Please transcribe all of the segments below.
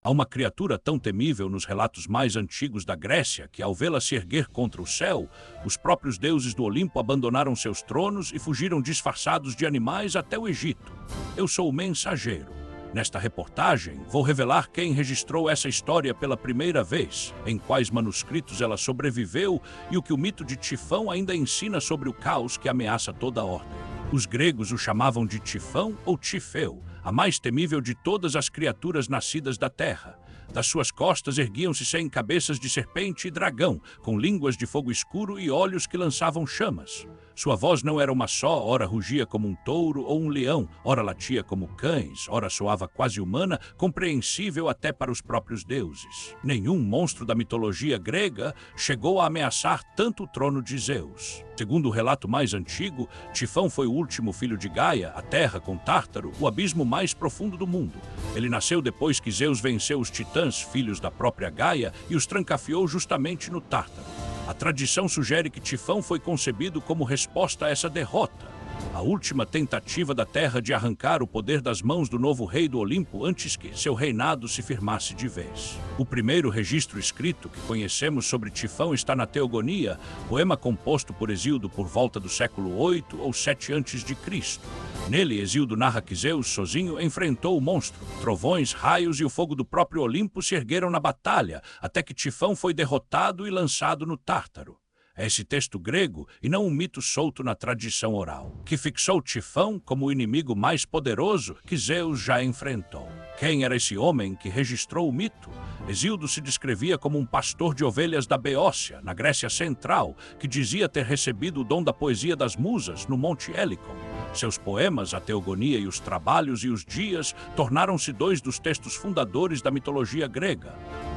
Há uma criatura tão temível nos relatos mais antigos da Grécia que, ao vê-la se erguer contra o céu, os próprios deuses do Olimpo abandonaram seus tronos e fugiram disfarçados de animais até o Egito. Eu sou o mensageiro. Nesta reportagem, vou revelar quem registrou essa história pela primeira vez, em quais manuscritos ela sobreviveu e o que o mito de Tifão ainda ensina sobre o caos que ameaça toda a ordem. Os gregos o chamavam de Tifão ou Tifeu, a mais temível de todas as criaturas nascidas da terra. Das suas costas erguiam-se 100 cabeças de serpente e dragão, com línguas de fogo escuro e olhos que lançavam chamas. Sua voz não era uma só, ora rugia como um touro ou um leão, ora latia como cães, ora soava quase humana, compreensível até para os próprios deuses. Nenhum monstro da mitologia grega chegou a ameaçar tanto o trono de Zeus. Segundo o relato mais antigo, Tifão foi o último filho de Gaia, a terra com Tártaro, o abismo mais profundo do mundo. Ele nasceu depois que Zeus venceu os titãs, filhos da própria Gaia, e os trancafiou justamente no Tártaro. A tradição sugere que Tifão foi concebido como resposta a essa derrota, a última tentativa da Terra de arrancar o poder das mãos do novo rei do Olimpo antes que seu reinado se firmasse de vez. O primeiro registro escrito que conhecemos sobre Tifão está na Teogonia, poema composto por Hesíodo por volta do século 8 ou 7 a.C. Nele, Hesíodo narra que Zeus, sozinho, enfrentou o monstro. Trovões, raios e o fogo do próprio Olimpo se ergueram na batalha, até que Tifão foi derrotado e lançado no Tártaro. É esse texto grego, e não um mito solto na tradição oral, que fixou Tifão como o inimigo mais poderoso que Zeus já enfrentou. Quem era esse homem que registrou o mito? Hesíodo se descrevia como um pastor de ovelhas da Beócia, na Grécia Central, que dizia ter recebido o dom da poesia das musas no Monte Helicon. Seus poemas, a Teogonia e os Trabalhos e os Dias, tornaram-se 2 dos textos fundadores da mitologia grega.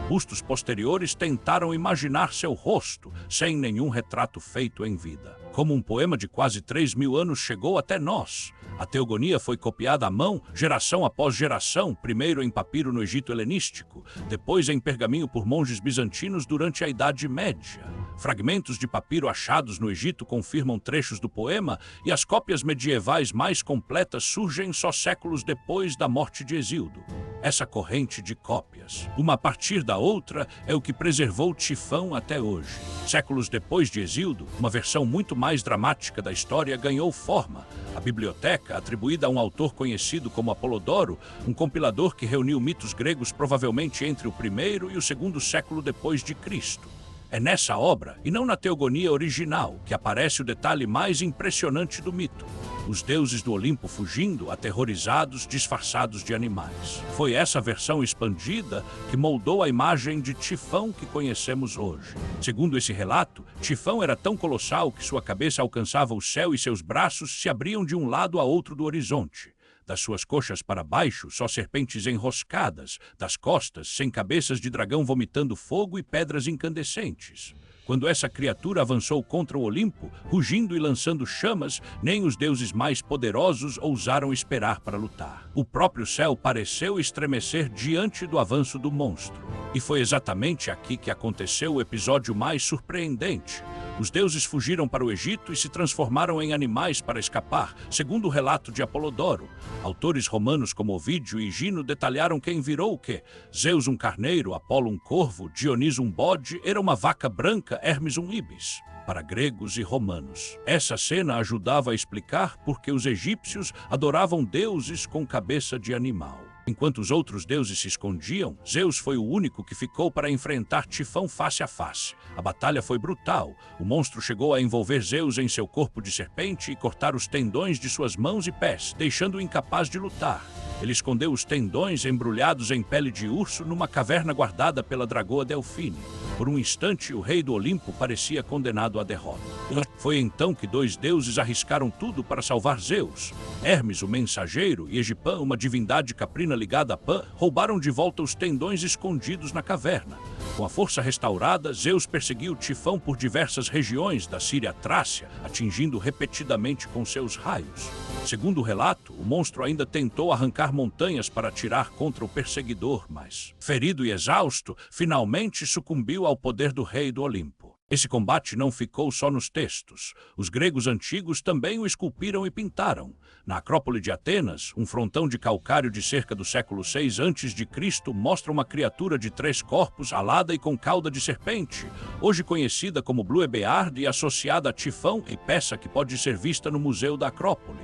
Bustos posteriores tentaram imaginar seu rosto, sem nenhum retrato feito em vida. Como um poema de quase 3.000 anos chegou até nós. A Teogonia foi copiada à mão, geração após geração, primeiro em papiro no Egito helenístico, depois em pergaminho por monges bizantinos durante a Idade Média. Fragmentos de papiro achados no Egito confirmam trechos do poema e as cópias medievais mais completas surgem só séculos depois da morte de Hesíodo. Essa corrente de cópias, uma a partir da outra, é o que preservou Tifão até hoje. Séculos depois de Hesíodo, uma versão muito mais dramática da história ganhou forma. A biblioteca, atribuída a um autor conhecido como Apolodoro, um compilador que reuniu mitos gregos provavelmente entre o primeiro e o segundo século depois de Cristo. É nessa obra, e não na Teogonia original, que aparece o detalhe mais impressionante do mito. Os deuses do Olimpo fugindo, aterrorizados, disfarçados de animais. Foi essa versão expandida que moldou a imagem de Tifão que conhecemos hoje. Segundo esse relato, Tifão era tão colossal que sua cabeça alcançava o céu e seus braços se abriam de um lado a outro do horizonte. Das suas coxas para baixo, só serpentes enroscadas, das costas, 100 cabeças de dragão vomitando fogo e pedras incandescentes. Quando essa criatura avançou contra o Olimpo, rugindo e lançando chamas, nem os deuses mais poderosos ousaram esperar para lutar. O próprio céu pareceu estremecer diante do avanço do monstro. E foi exatamente aqui que aconteceu o episódio mais surpreendente. Os deuses fugiram para o Egito e se transformaram em animais para escapar, segundo o relato de Apolodoro. Autores romanos como Ovídio e Higino detalharam quem virou o quê. Zeus um carneiro, Apolo um corvo, Dioniso um bode, Hera uma vaca branca, Hermes um ibis. Para gregos e romanos. Essa cena ajudava a explicar por que os egípcios adoravam deuses com cabeça de animal. Enquanto os outros deuses se escondiam, Zeus foi o único que ficou para enfrentar Tifão face a face. A batalha foi brutal. O monstro chegou a envolver Zeus em seu corpo de serpente e cortar os tendões de suas mãos e pés, deixando-o incapaz de lutar. Ele escondeu os tendões embrulhados em pele de urso numa caverna guardada pela dragoa Delfine. Por um instante, o rei do Olimpo parecia condenado à derrota. Foi então que 2 deuses arriscaram tudo para salvar Zeus. Hermes, o mensageiro, e Egipã, uma divindade caprina ligada a Pan, roubaram de volta os tendões escondidos na caverna. Com a força restaurada, Zeus perseguiu Tifão por diversas regiões da Síria-Trácia, atingindo repetidamente com seus raios. Segundo o relato, o monstro ainda tentou arrancar montanhas para atirar contra o perseguidor, mas, ferido e exausto, finalmente sucumbiu ao poder do rei do Olimpo. Esse combate não ficou só nos textos. Os gregos antigos também o esculpiram e pintaram. Na Acrópole de Atenas, um frontão de calcário de cerca do século VI a.C. mostra uma criatura de 3 corpos, alada e com cauda de serpente, hoje conhecida como Blue Beard e associada a Tifão, e peça que pode ser vista no Museu da Acrópole.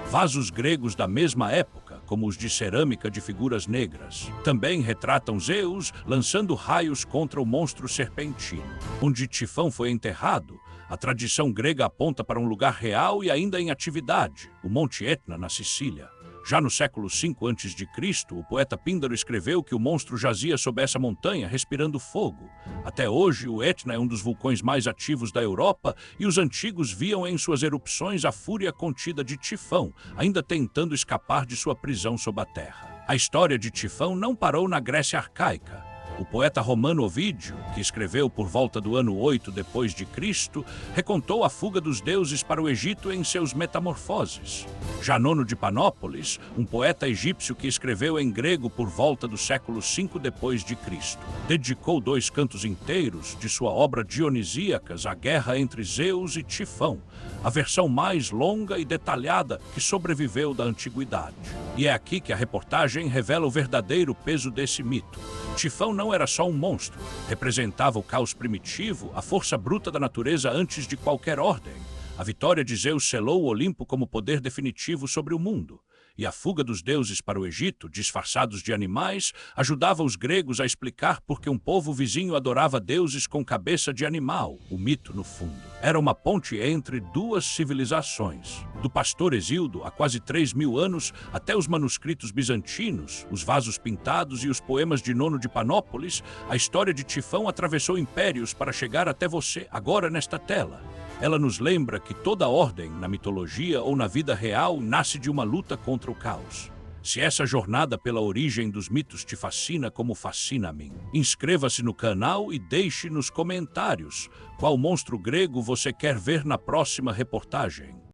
Vasos gregos da mesma época, como os de cerâmica de figuras negras, também retratam Zeus lançando raios contra o monstro serpentino. Onde Tifão foi enterrado, a tradição grega aponta para um lugar real e ainda em atividade, o Monte Etna, na Sicília. Já no século V a.C., o poeta Píndaro escreveu que o monstro jazia sob essa montanha, respirando fogo. Até hoje, o Etna é um dos vulcões mais ativos da Europa e os antigos viam em suas erupções a fúria contida de Tifão, ainda tentando escapar de sua prisão sob a terra. A história de Tifão não parou na Grécia arcaica. O poeta romano Ovídio, que escreveu por volta do ano 8 depois de Cristo, recontou a fuga dos deuses para o Egito em seus Metamorfoses. Já Nono de Panópolis, um poeta egípcio que escreveu em grego por volta do século V depois de Cristo, dedicou 2 cantos inteiros de sua obra Dionisíacas à guerra entre Zeus e Tifão, a versão mais longa e detalhada que sobreviveu da antiguidade. E é aqui que a reportagem revela o verdadeiro peso desse mito. Tifão não era só um monstro, representava o caos primitivo, a força bruta da natureza antes de qualquer ordem. A vitória de Zeus selou o Olimpo como poder definitivo sobre o mundo. E a fuga dos deuses para o Egito, disfarçados de animais, ajudava os gregos a explicar por que um povo vizinho adorava deuses com cabeça de animal. O mito, no fundo, era uma ponte entre 2 civilizações. Do pastor Hesíodo, há quase 3.000 anos, até os manuscritos bizantinos, os vasos pintados e os poemas de Nono de Panópolis, a história de Tifão atravessou impérios para chegar até você, agora nesta tela. Ela nos lembra que toda ordem, na mitologia ou na vida real, nasce de uma luta contra o caos. Se essa jornada pela origem dos mitos te fascina como fascina a mim, inscreva-se no canal e deixe nos comentários qual monstro grego você quer ver na próxima reportagem.